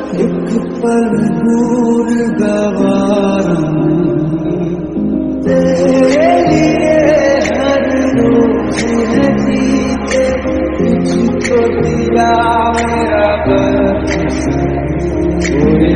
एक पल दूर गवारा तेरे लिए हर रोज है जीते तुझको दिया मेरा बस कोई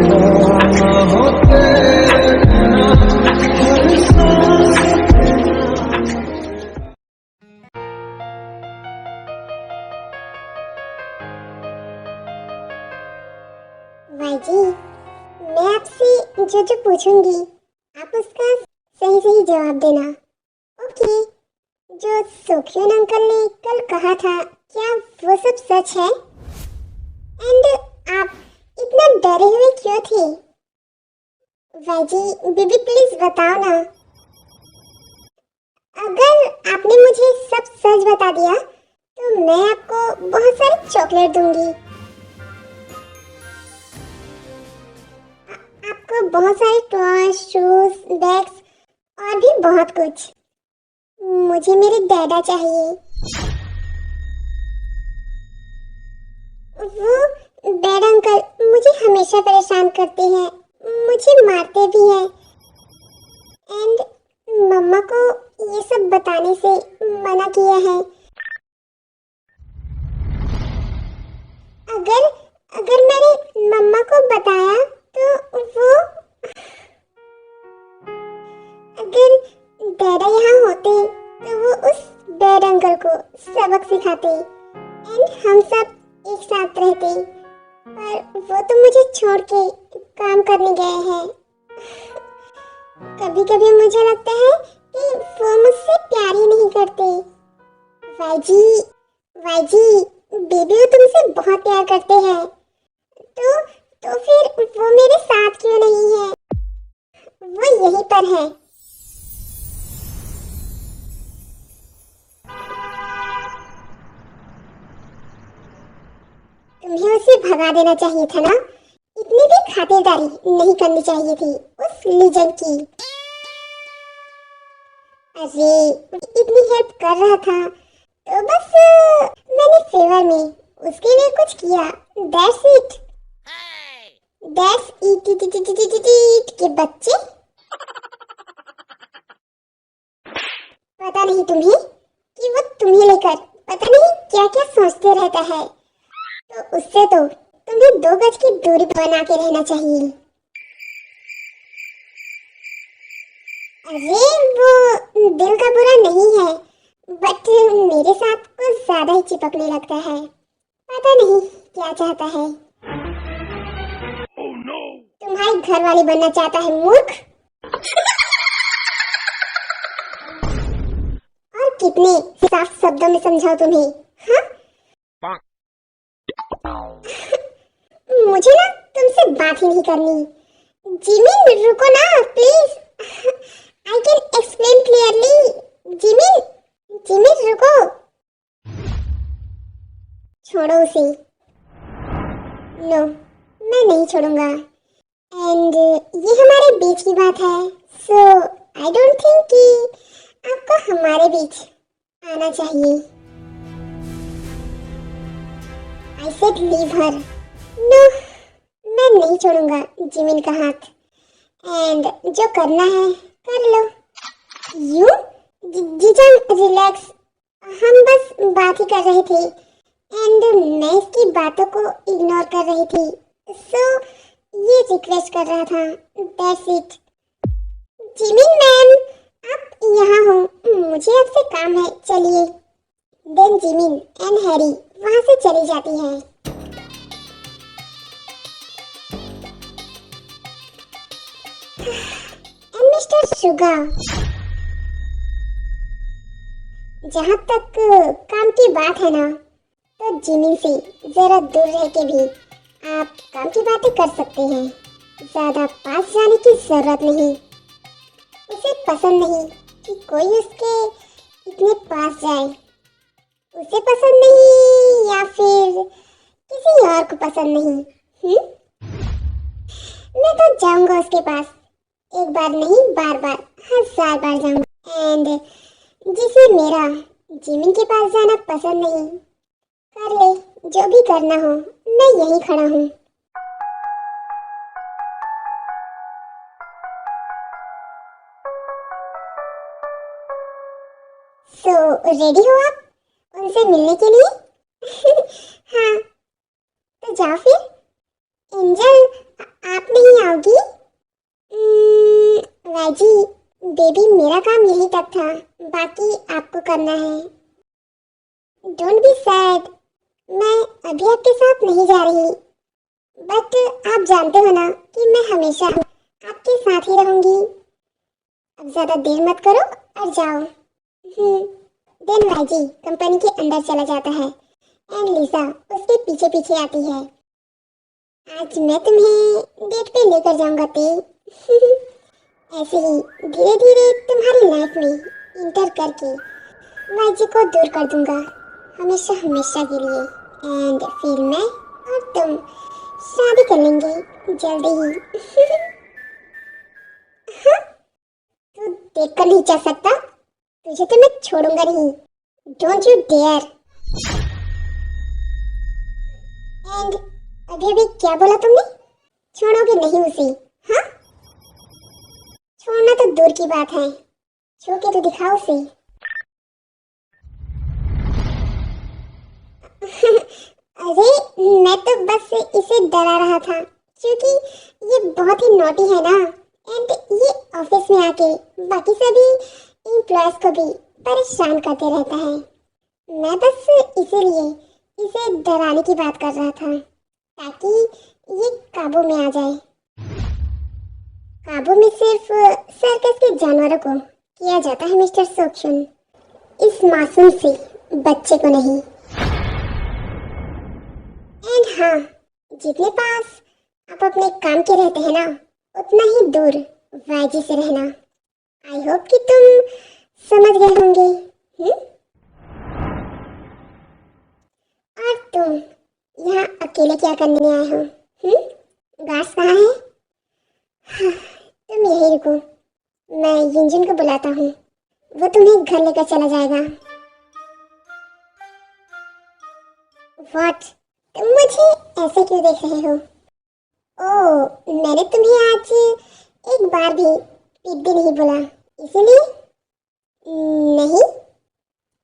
ना हो तेरे बिना हर सांस भाई जी, मैं आपसे जो पूछूंगी आप उसका सही सही जवाब देना। ओके। जो सुखियन अंकल ने कल कहा था क्या वो सब सच है? एंड आप इतना डरे हुए क्यों थे? भाई जी बेबी प्लीज बताओ ना। अगर आपने मुझे सब सच बता दिया तो मैं आपको बहुत सारी चॉकलेट दूंगी, आपको बहुत सारे टॉयज, शूज, बैग्स और भी बहुत कुछ। मुझे मेरे डैडा चाहिए। वो डैड अंकल मुझे हमेशा परेशान करते हैं, मुझे मारते भी हैं एंड मम्मा को ये सब बताने से मना किया है। अगर अगर मैंने मम्मा को बताया तो वो, अगर डैडा यहाँ होते तो वो उस डैड अंकल को सबक सिखाते एंड हम सब एक साथ रहते, पर वो तो मुझे छोड़ के काम करने गए हैं। कभी कभी मुझे लगता है कि वो मुझसे प्यार ही नहीं करते। वाई जी बेबी वो तुमसे बहुत प्यार करते हैं, तो फिर वो मेरे साथ क्यों नहीं है? वो यहीं पर है। तुम्हें उसे भगा देना चाहिए था ना, इतनी भी खातिरदारी नहीं करनी चाहिए थी उस लीजेंड की। अरे इतनी हेल्प कर रहा था तो बस मैंने फेवर में उसके लिए कुछ किया, दैट्स इट। दैट्स इट के बच्चे। पता नहीं तुम्हें कि वो तुम्हें लेकर पता नहीं क्या क्या सोचते रहता है, तो उससे तो तुम्हें 2 गज की दूरी बना के रहना चाहिए। अरे वो दिल का बुरा नहीं है, बट मेरे साथ कुछ ज्यादा ही चिपकने लगता है, पता नहीं क्या चाहता है। oh, no. तुम्हारी घरवाली बनना चाहता है मूर्ख। और कितने साफ शब्दों में समझाओ तुम्हें, हाँ? मुझे ना तुमसे बात ही नहीं करनी। जिमिन रुको ना please, I can explain clearly. Jimin रुको। छोड़ो उसे। नो मैं नहीं छोड़ूंगा एंड ये हमारे बीच की बात है, सो आई डोंट थिंक कि आपको हमारे बीच आना चाहिए। I said leave her. No मैं नहीं छोड़ूंगा जिमिन का हाथ एंड जो करना है कर लो। यू जीजान रिलैक्स, हम बस बात ही कर रहे थे एंड मैं इसकी बातों को इग्नोर कर रही थी, सो ये रिक्वेस्ट कर रहा था, दैट्स इट। जिमिन मैम आप यहाँ हो, मुझे आपसे काम है, चलिए। देन जिमिन एंड हैरी वहाँ से चली जाती है। मिस्टर शुगर, जहाँ तक काम की बात है ना, तो जिमिन से जरा दूर रह के भी आप काम की बातें कर सकते हैं, ज्यादा पास जाने की जरूरत नहीं। उसे पसंद नहीं कि कोई उसके इतने पास जाए, उसे पसंद नहीं या फिर किसी और को पसंद नहीं। मैं तो जाऊंगा उसके पास, एक बार नहीं बार बार 1000 बार जाऊंगा एंड जिसे मेरा जिमिन के पास जाना पसंद नहीं, कर ले, जो भी करना हो, मैं यहीं खड़ा हूँ। सो रेडी हो आप उनसे मिलने के लिए? हाँ, तो जाओ फिर। एंजल, आप नहीं आओगी? राजी, बेबी मेरा काम यही तक था, बाकी आपको करना है। डोंट बी सैड, मैं अभी आपके साथ नहीं जा रही, बट आप जानते हो ना कि मैं हमेशा आपके साथ ही रहूंगी। अब ज्यादा देर मत करो और जाओ। देन राजी कंपनी के अंदर चला जाता है एंड लिसा उसके पीछे पीछे आती है। आज मैं तुम्हें डेट पे लेकर जाऊंगा ते। ऐसे ही धीरे धीरे तुम्हारी लाइफ में इंटर करके वाइजी को दूर कर दूंगा, हमेशा हमेशा के लिए। एंड फिर मैं और तुम शादी कर लेंगे जल्दी ही। हाँ, तू देख कर नहीं जा सकता, तुझे तो मैं छोड़ूंगा नहीं। Don't you dare. एंड अभी अभी क्या बोला तुमने? छोड़ोगे नहीं उसे? हाँ, छोड़ना तो दूर की बात है, छू के तो दिखाओ उसे। अरे मैं तो बस इसे डरा रहा था, क्योंकि ये बहुत ही नॉटी है ना, एंड ये ऑफिस में आके बाकी सभी एम्प्लॉयज को भी परेशान करते रहता है। मैं बस इसीलिए इसे डराने की बात कर रहा था, ताकि ये काबू में आ जाए। काबू में सिर्फ सर्कस के जानवरों को किया जाता है मिस्टर सोक्शन, इस मासूम से बच्चे को नहीं। एंड हाँ, जितने पास आप अपने काम के रहते हैं ना, उतना ही दूर वाइजी से रहना। आई होप कि तुम समझ गए होंगे। और तुम यहाँ अकेले क्या करने आए हो? गार्ड्स कहाँ है? हाँ, तुम यही रुको, मैं युंजन को बुलाता हूँ, वो तुम्हें घर लेकर चला जाएगा। व्हाट? तुम मुझे ऐसे क्यों देख रहे हो? ओह, मैंने तुम्हें आज एक बार भी पीट भी नहीं बोला, इसीलिए? नहीं,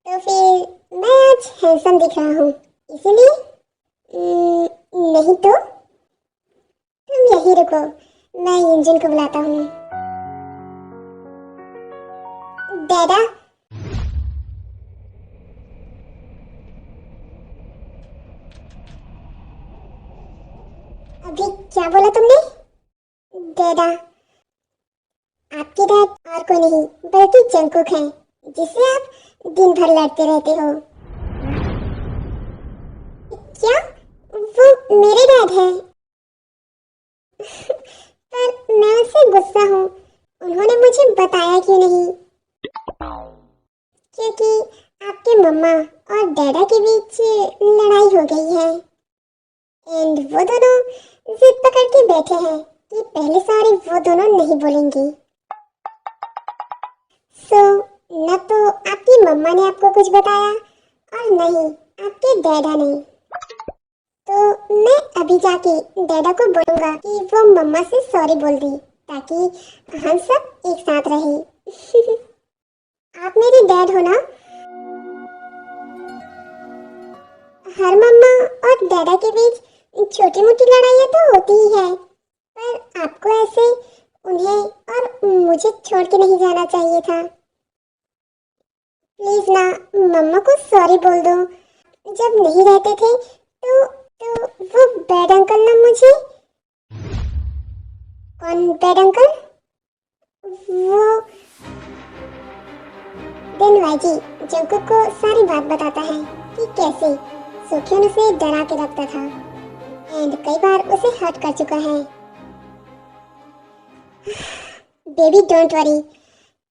तो फिर मैं आज हैंडसम दिख रहा हूँ, इसीलिए? नहीं तो? तुम यही रुको, मैं युंजन को बुलाता हूँ। डैडा, अभी क्या बोला तुमने? डैडा, आपके डैड और कोई नहीं बल्कि जंकुक हैं, जिससे आप दिन भर लड़ते रहते हो। क्या? वो मेरे डैड हैं? पर मैं उससे गुस्सा हूँ, उन्होंने मुझे बताया क्यों नहीं? क्योंकि आपके मम्मा और डैडा के बीच लड़ाई हो गई है, एंड वो दोनों जिद पकड़ के बैठे हैं कि पहले सॉरी वो दोनों नहीं बोलेंगे। सो न तो आपकी मम्मा ने आपको कुछ बताया और न ही आपके डैडा ने। तो मैं अभी जाके डैडा को बोलूंगा कि वो मम्मा से सॉरी बोल दी, ताकि हम सब एक साथ रहे। आप मेरे डैड हो ना? हर मम्मा और डैडा के बीच छोटी मोटी लड़ाइयाँ तो होती ही है, पर आपको ऐसे उन्हें और मुझे छोड़ के नहीं जाना चाहिए था। प्लीज ना, मम्मा को सॉरी बोल दो। जब नहीं रहते थे तो वो बैड अंकल ना मुझे। कौन बैड अंकल? वो देन वाइजी जंकुक को सारी बात बताता है कि कैसे सोक्योन उसे डरा के रखता था एंड कई बार उसे हर्ट कर चुका है। बेबी डोंट वरी,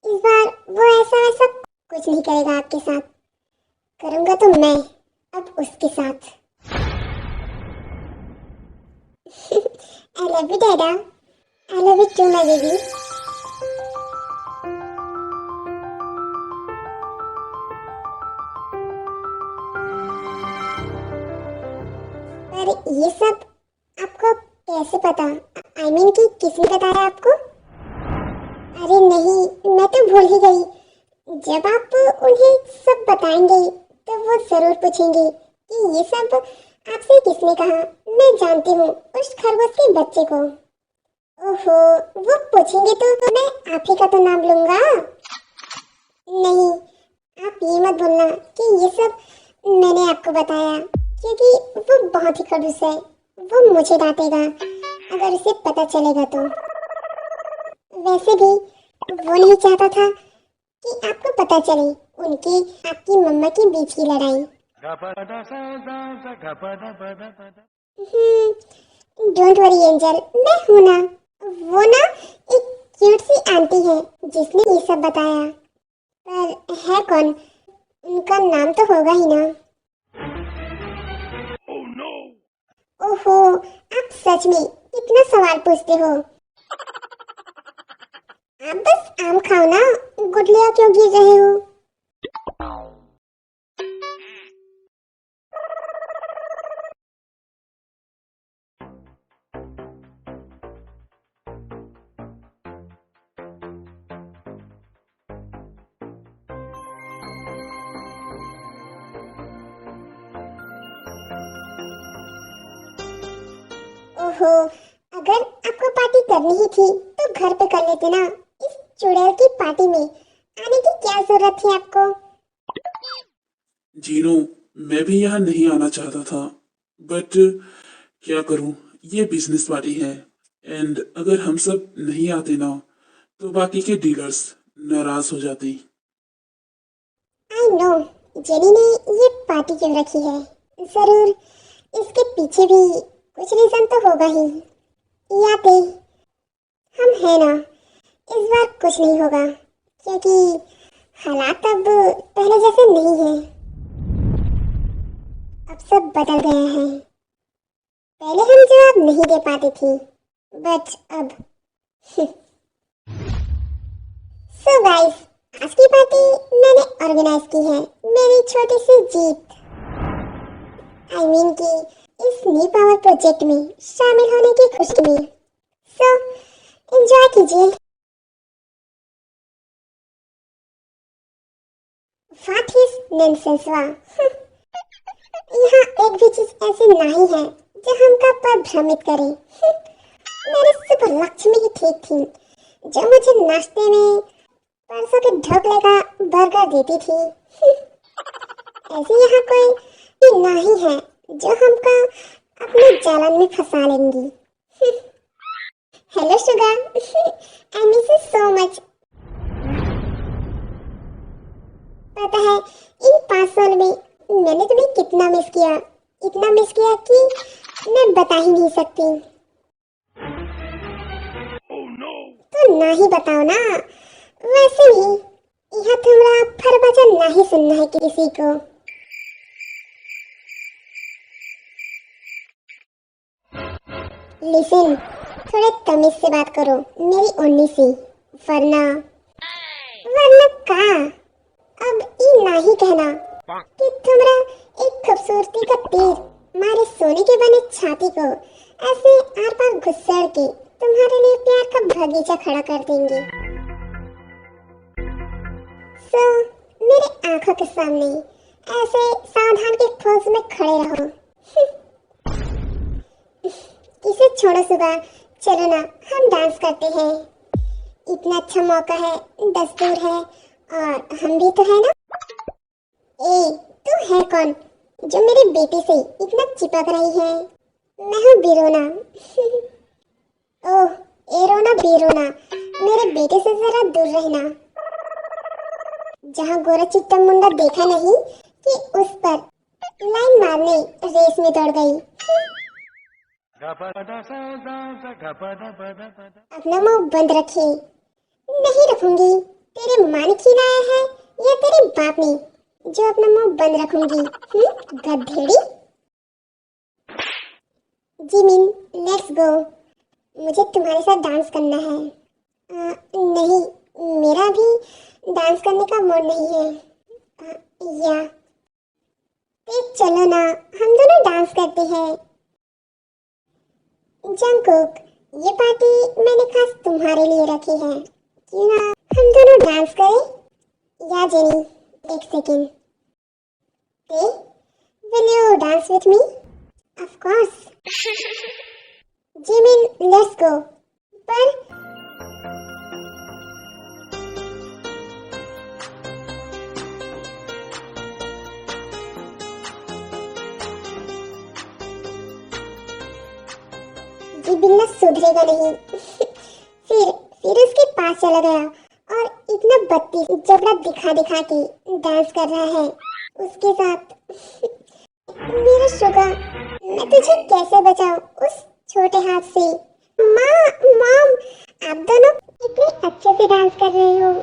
इस बार वो ऐसा वैसा कुछ नहीं करेगा आपके साथ, करूंगा तो मैं अब उसके साथ। I love you dada, I love you too my baby. ये सब आपको कैसे पता? आई मीन कि किसने बताया आपको? अरे नहीं, मैं तो भूल ही गई। जब आप उन्हें सब बताएंगे तो वो जरूर पूछेंगे कि ये सब आपसे किसने कहा। मैं जानती हूँ उस खरगोश के बच्चे को। ओहो, वो पूछेंगे तो मैं आप ही का तो नाम लूंगा। नहीं, आप ये मत बोलना कि ये सब मैंने आपको बताया, क्योंकि वो बहुत ही खड़ूस है। वो मुझे डांटेगा अगर उसे पता चलेगा तो। वैसे भी वो नहीं चाहता था कि आपको पता चले उनकी आपकी मम्मा के बीच की लड़ाई। डोंट वरी एंजल, मैं हूं ना। वो ना एक क्यूट सी आंटी है जिसने ये सब बताया। पर है कौन? उनका नाम तो होगा ही ना। ओहो, आप सच में कितना सवाल पूछते हो। आप बस आम खाओ ना, गुठलियां क्यों गिर रहे हो? ओहो, अगर आपको पार्टी करनी ही थी तो घर पे कर लेते ना। इस चुड़ैल की पार्टी में आने की क्या जरूरत थी आपको? जीनू, मैं भी यहाँ नहीं आना चाहता था, बट क्या करूँ, ये बिजनेस पार्टी है। एंड अगर हम सब नहीं आते ना तो बाकी के डीलर्स नाराज हो जाते। आई नो, जेनी ने ये पार्टी क्यों रखी है। जरूर इसके पीछे भी कुछ रीजन तो होगा ही। याते हम हैं ना, इस बार कुछ नहीं होगा, क्योंकि हालात अब पहले जैसे नहीं है। अब सब बदल गया है। पहले हम जवाब नहीं दे पाते थे, बट अब सो गाइस, आज की पार्टी मैंने ऑर्गेनाइज की है मेरी छोटी सी जीत। आई मीन कि इस न्यू पावर प्रोजेक्ट में शामिल होने की खुशी में। सो एंजॉय कीजिए। व्हाट इज नॉनसेंस वाह। यहाँ एक भी चीज ऐसी नहीं है जो हमका पर भ्रमित करे। मेरे सुपर लक्ष्मी ही ठीक थी जो मुझे नाश्ते में परसों के ढोकले का बर्गर देती थी। ऐसी यहाँ कोई नहीं है जो हमका अपने जालन में फंसा लेंगी। Hello sugar, I miss you so much. पता है इन 5 साल में मैंने तुम्हें कितना मिस किया, इतना मिस किया कि मैं बता ही नहीं सकती। तो ना ही बताओ ना। वैसे भी यहाँ तुम्हारा फरबजा नहीं सुनना है किसी को। लिसन, थोड़े तमीज से बात करो मेरी ओन्नी से, वरना वरना का अब ये नहीं कहना कि तुम्हारा एक खूबसूरती का तीर मारे सोने के बने छाती को ऐसे आर पार घुसड़ के तुम्हारे लिए प्यार का बगीचा खड़ा कर देंगे। सो मेरे आंखों के सामने ऐसे सावधान के पोज में खड़े रहो। इसे छोड़ो सुबह, चलो ना हम डांस करते हैं। इतना अच्छा मौका है, दस्तूर है और हम भी तो है ना। ए, तू है कौन जो मेरे बेटे से इतना चिपक रही है? मैं हूँ बिरोना। ओह, ए रोना बिरोना, मेरे बेटे से जरा दूर रहना। जहाँ गोरा चिट्टा मुंडा देखा नहीं कि उस पर लाइन मारने रेस में दौड़ गई। अपना मुंह बंद रखिए। नहीं रखूंगी। तेरे माँ ने खिलाया है या तेरे बाप ने जो अपना मुंह बंद रखूंगी? गधेड़ी। Jimin, let's go. मुझे तुम्हारे साथ डांस करना है। नहीं, मेरा भी डांस करने का मूड नहीं है। या फिर चलो ना हम दोनों डांस करते हैं। जंगकुक, ये पार्टी मैंने खास तुम्हारे लिए रखी है। क्यों ना हम दोनों डांस करें? या जेनी, एक सेकेंड। ते, will you dance with me? Of course. Jimin, let's go. पर ये बिल्ला सुधरेगा नहीं। फिर उसके पास चला गया और इतना बत्तीस जबड़ा दिखा दिखा के डांस कर रहा है उसके साथ। मेरा शुगर, मैं तुझे कैसे बचाऊं उस छोटे हाथ से? मॉम, आप दोनों इतने अच्छे से डांस कर रहे हो।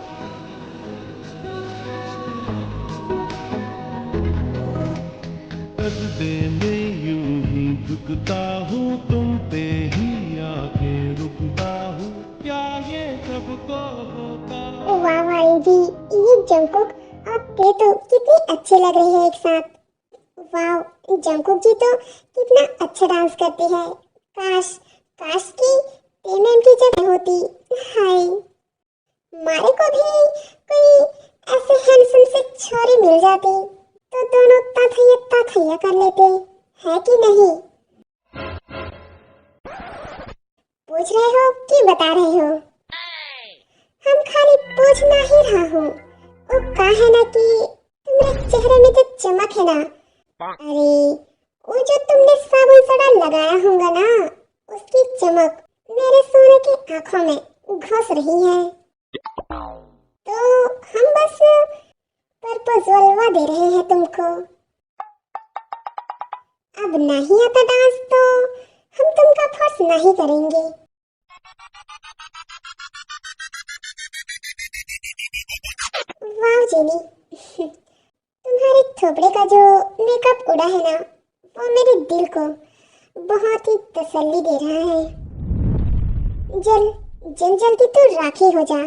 पर्दे में यूं ही झुकता हूँ, तुम पे ही आके रुकता हूँ, क्या ये सबको होता? वाह भाई जी, ये जंगकुक और ते तो कितनी अच्छे लग रहे हैं एक साथ। वाह, जंगकुक जी तो कितना अच्छा डांस करती है। काश कि ते मैम की जगह होती। हाय, मारे को भी कोई ऐसे हैंडसम से छोरी मिल जाती तो दोनों ताथैया कर लेते, है कि नहीं? पूछ रहे हो कि बता रहे हो? हम खाली पूछना ही रहा हूँ। वो कहा है ना कि तुम्हारे चेहरे में जो चमक है ना, अरे वो जो तुमने साबुन सड़ा लगाया होगा ना, उसकी चमक मेरे सोने की आंखों में घुस रही है। तो हम बस प्रपोजलवा दे रहे हैं तुमको। अब नहीं आता डांस तो हम तुमका फोर्स नहीं करेंगे। वाह जेनी, तुम्हारे थोपड़े का जो मेकअप उड़ा है ना, वो मेरे दिल को बहुत ही तसल्ली दे रहा है। जल्दी तू राखी हो जा।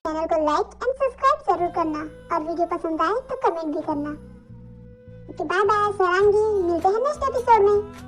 चैनल को लाइक एंड सब्सक्राइब जरूर करना और वीडियो पसंद आए तो कमेंट भी करना। बाय बाय, सरांगी, मिलते हैं नेक्स्ट एपिसोड में।